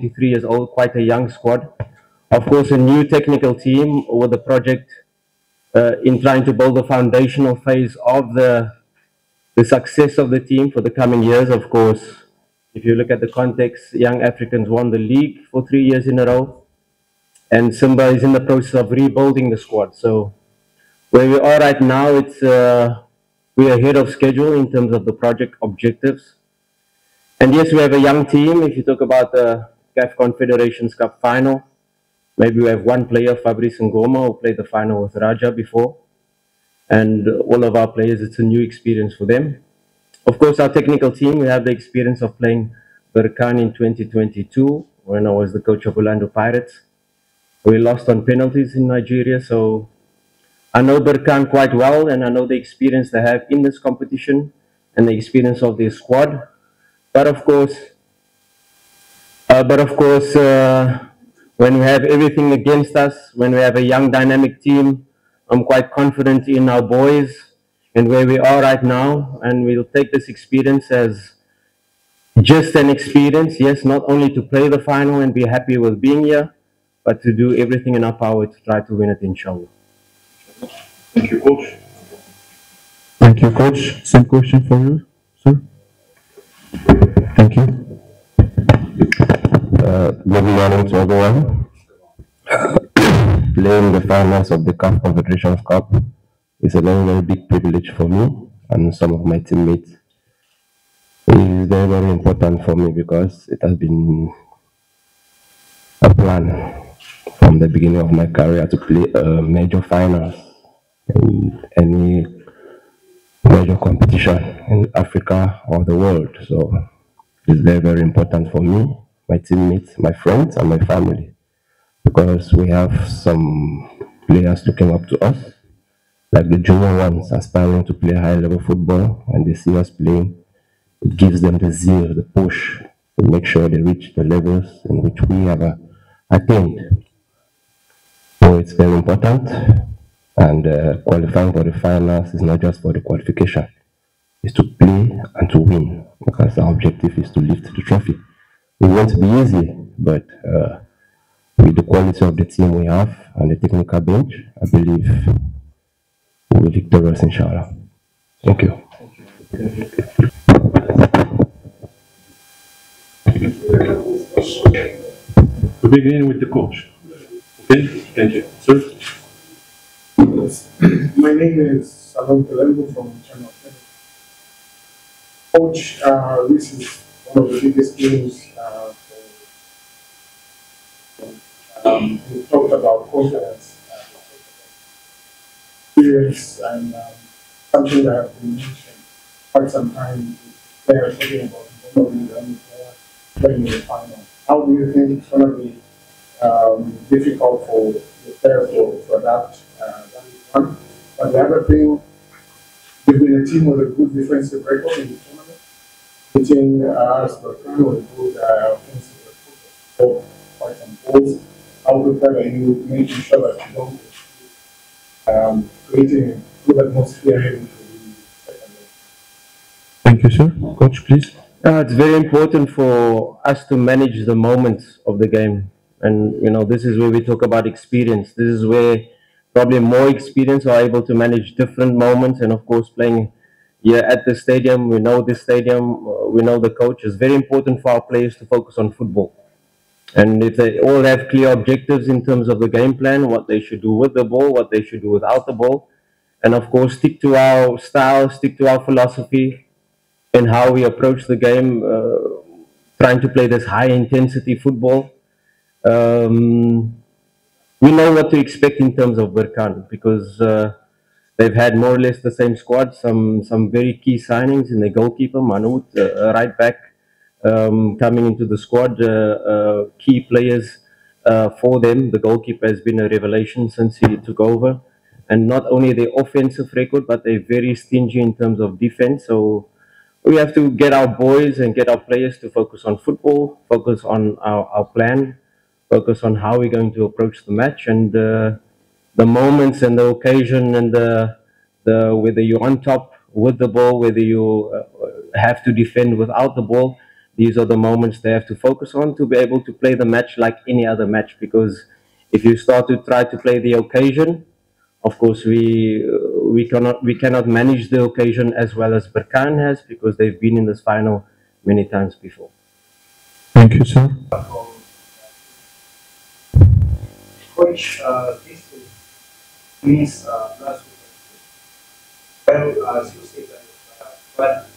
23 years old, quite a young squad. Of course, a new technical team with the project in trying to build the foundational phase of the success of the team for the coming years. Of course, if you look at the context, Young Africans won the league for 3 years in a row, and Simba is in the process of rebuilding the squad. So where we are right now, it's we're ahead of schedule in terms of the project objectives. And yes, we have a young team. If you talk about the CAF Confederations Cup final, maybe we have one player, Fabrice Ngoma, who played the final with Raja before. And all of our players, it's a new experience for them. Of course, our technical team, we have the experience of playing Berkane in 2022, when I was the coach of Orlando Pirates. We lost on penalties in Nigeria, so I know Berkane quite well, and I know the experience they have in this competition and the experience of their squad. But of course, when we have everything against us, when we have a young dynamic team, I'm quite confident in our boys and where we are right now, and we'll take this experience as just an experience, yes, not only to play the final and be happy with being here, but to do everything in our power to try to win it, inshallah. Thank you, Coach. Thank you, Coach. Same question for you, sir. Thank you. Good morning to everyone. Playing the finals of the CAF Confederations Cup is a very, very big privilege for me and some of my teammates. It is very, very important for me because it has been a plan from the beginning of my career to play major finals in any major competition in Africa or the world. So it's very, very important for me, my teammates, my friends, and my family, because we have some players looking up to us, like the junior ones aspiring to play high-level football, and they see us playing. It gives them the zeal, the push to make sure they reach the levels in which we have attained. So it's very important, and qualifying for the finals is not just for the qualification. It's to play and to win, because our objective is to lift the trophy. It won't be easy, but with the quality of the team we have and the technical bench, I believe we will be victorious, inshallah. Thank you. We begin with the coach. Okay, thank you. Sir? My name is Fadlu from Channel 10. Coach, this is one of the biggest games. We talked about confidence, experience, and something that has been mentioned quite some time. Players talking about playing in the final. How do you think it's going to be difficult for the players to adapt? That is one. But the other thing, you've been a team with a good defensive record in the tournament. Hitting us, Berkane with a good offensive record, quite some goals. How prepared are you making sure that you don't creating a good atmosphere heading to the second leg? Thank you, sir. Coach, please. It's very important for us to manage the moments of the game. And, you know, this is where we talk about experience. This is where probably more experience are able to manage different moments. And, of course, playing here at the stadium, we know the stadium, we know the coach. It's very important for our players to focus on football. And if they all have clear objectives in terms of the game plan, what they should do with the ball, what they should do without the ball, and, of course, stick to our style, stick to our philosophy, and how we approach the game, trying to play this high-intensity football. We know what to expect in terms of Berkane, because they've had more or less the same squad, some very key signings in the goalkeeper, Manout, right back, coming into the squad, key players for them. The goalkeeper has been a revelation since he took over. And not only their offensive record, but they're very stingy in terms of defense. So we have to get our boys and get our players to focus on football, focus on our plan, focus on how we're going to approach the match, and the moments and the occasion, and the whether you're on top with the ball, whether you have to defend without the ball. these are the moments they have to focus on to be able to play the match like any other match. Because if you start to try to play the occasion, of course, we cannot manage the occasion as well as Berkane has, because they've been in this final many times before. Thank you, sir. Coach, this means last week. Well, as you said, but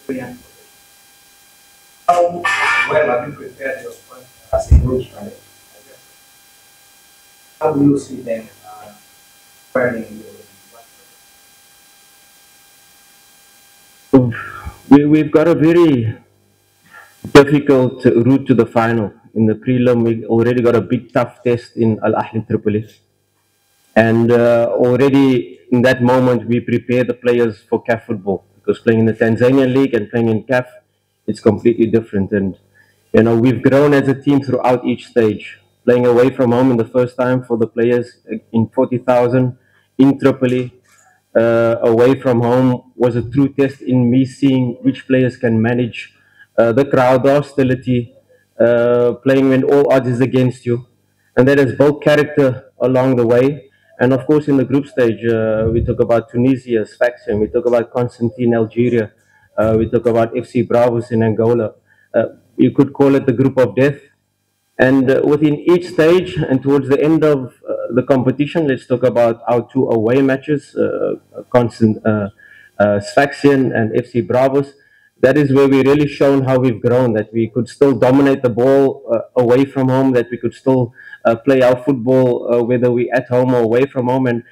brilliant. How well have you prepared your squad as a coach? How do you see them learning? We've got a very difficult route to the final. In the prelim, we already got a big tough test in Al Ahly Tripoli. And already in that moment, we prepare the players for CAF football, because playing in the Tanzanian League and playing in CAF, it's completely different. And, you know, we've grown as a team throughout each stage. Playing away from home in the first time for the players in 40,000 in Tripoli, away from home was a true test in me seeing which players can manage the crowd, the hostility, playing when all odds is against you. And that has built character along the way. And of course, in the group stage, we talk about Tunisia, Sfaxien, we talk about Constantine, Algeria, we talk about FC Bravos in Angola. You could call it the group of death. And within each stage and towards the end of the competition, let's talk about our two away matches, Sfaxien and FC Bravos. That is where we really shown how we've grown, that we could still dominate the ball away from home, that we could still play our football whether we at home or away from home. And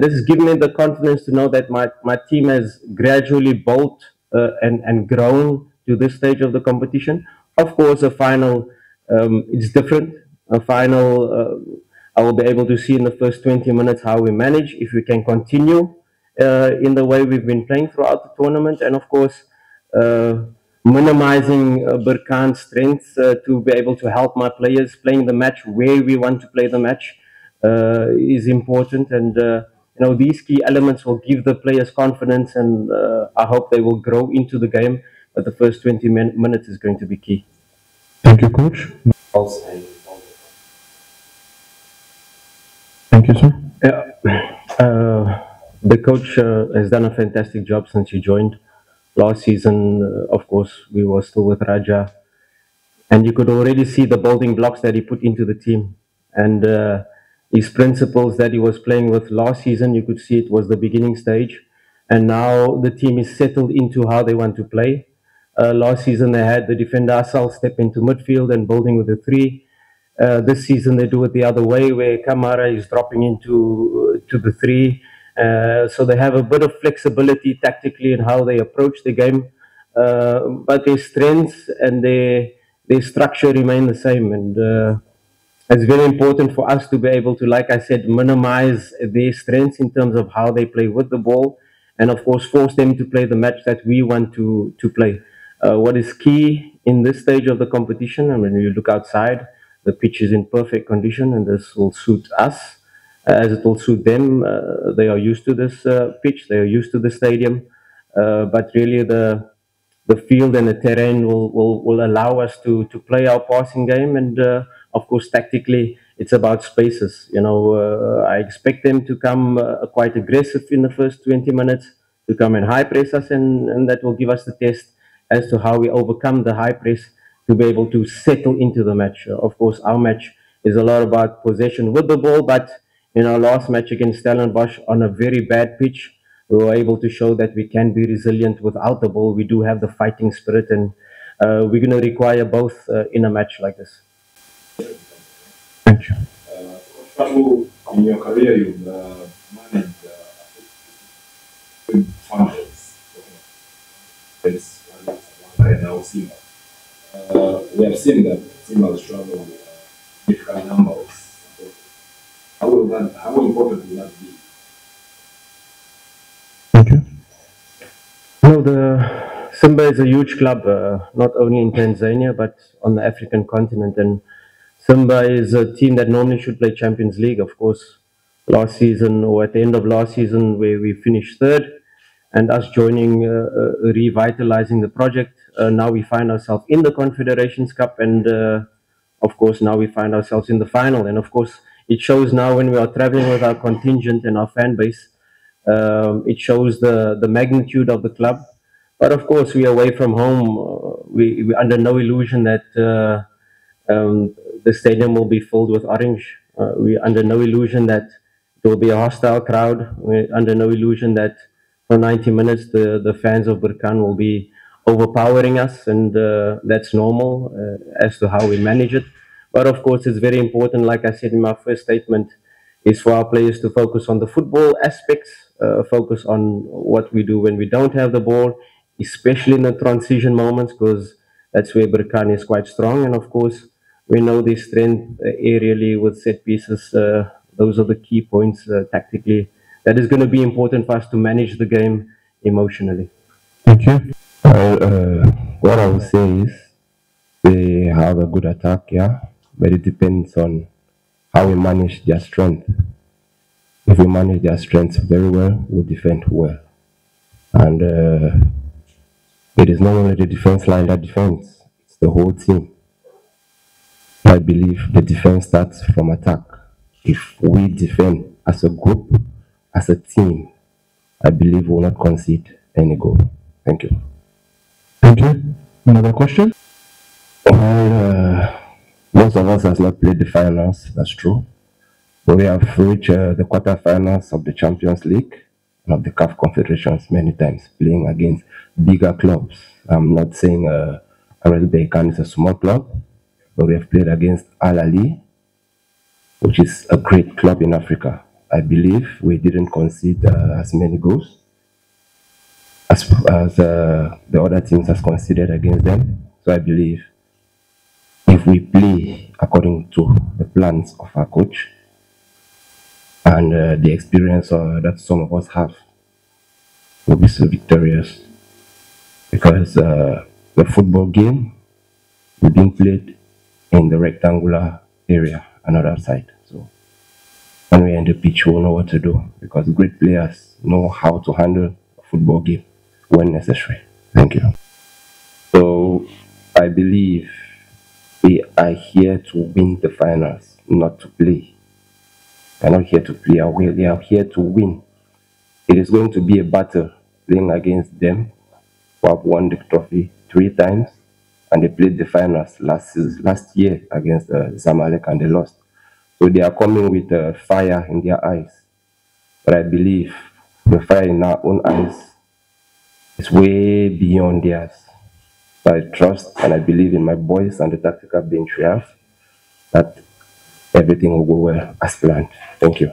this has given me the confidence to know that my team has gradually built and grown to this stage of the competition. Of course, a final, it's different. A final, I will be able to see in the first 20 minutes how we manage, if we can continue in the way we've been playing throughout the tournament. And of course, minimizing Berkane's strengths to be able to help my players playing the match where we want to play the match is important. And you know, these key elements will give the players confidence, and I hope they will grow into the game. But the first 20 minutes is going to be key. Thank you, Coach. Thank you, sir. Yeah. The coach has done a fantastic job since he joined. Last season, of course, we were still with Raja, and you could already see the building blocks that he put into the team, and his principles that he was playing with last season. You could see it was the beginning stage, and now the team is settled into how they want to play. Last season they had the defender Asal step into midfield and building with the three. This season they do it the other way, where Kamara is dropping into the three. So they have a bit of flexibility tactically in how they approach the game, but their strengths and their structure remain the same. And it's very important for us to be able to, like I said, minimize their strengths in terms of how they play with the ball, and of course force them to play the match that we want to play. What is key in this stage of the competition, I mean, when you look outside, the pitch is in perfect condition, and this will suit us as it will suit them. They are used to this pitch, they are used to the stadium, but really the field and the terrain will allow us to play our passing game. And of course, tactically, it's about spaces. You know, I expect them to come quite aggressive in the first 20 minutes, to come and high press us, and that will give us the test as to how we overcome the high press to be able to settle into the match. Of course, our match is a lot about possession with the ball, but in our last match against Stellenbosch on a very bad pitch, we were able to show that we can be resilient without the ball. We do have the fighting spirit, and we're going to require both in a match like this. Thank you. Fadlu, in your career, you've managed functions. It's now Simba. We have seen that Simba struggle with different numbers. How important will that be? Thank you. Well, Simba is a huge club, not only in Tanzania, but on the African continent. And Simba is a team that normally should play Champions League. Of course, last season, or at the end of last season, where we finished third, and us joining, revitalizing the project, now we find ourselves in the Confederations Cup, and of course now we find ourselves in the final. And of course it shows now when we are traveling with our contingent and our fan base, it shows the magnitude of the club. But of course, we are away from home. We under no illusion that the stadium will be filled with orange. We're under no illusion that there will be a hostile crowd. We're under no illusion that for 90 minutes the fans of Berkane will be overpowering us, and that's normal as to how we manage it. But of course, it's very important, like I said in my first statement, is for our players to focus on the football aspects, focus on what we do when we don't have the ball, especially in the transition moments, because that's where Berkane is quite strong. And of course, we know their strength aerially with set pieces. Those are the key points tactically. That is going to be important for us to manage the game emotionally. Thank you. What I would say is they have a good attack, yeah, but it depends on how we manage their strength. If we manage their strengths very well, we defend well. And it is not only the defense line that defends, it's the whole team. I believe the defense starts from attack. If we defend as a group, as a team, I believe we will not concede any goal. Thank you. Thank you. Another question? Well, most of us has not played the finals, that's true. But we have reached the quarterfinals of the Champions League and of the CAF Confederations many times, playing against bigger clubs. I'm not saying Hawaogopi Berkane is a small club, but we have played against Al Ali, which is a great club in Africa. I believe we didn't concede as many goals as the other teams has conceded against them. So I believe if we play according to the plans of our coach and the experience that some of us have, we'll be so victorious. Because the football game is being played in the rectangular area, another side. So when we're in the pitch, we'll know what to do, because great players know how to handle a football game when necessary. Thank you. So I believe we are here to win the finals, not to play. We're not here to play. We are here to win. It is going to be a battle playing against them who have won the trophy 3 times, and they played the finals last year against Zamalek, and they lost. So they are coming with fire in their eyes. But I believe the fire in our own eyes is way beyond theirs. So I trust and I believe in my boys and the tactical bench we have that everything will go well as planned. Thank you.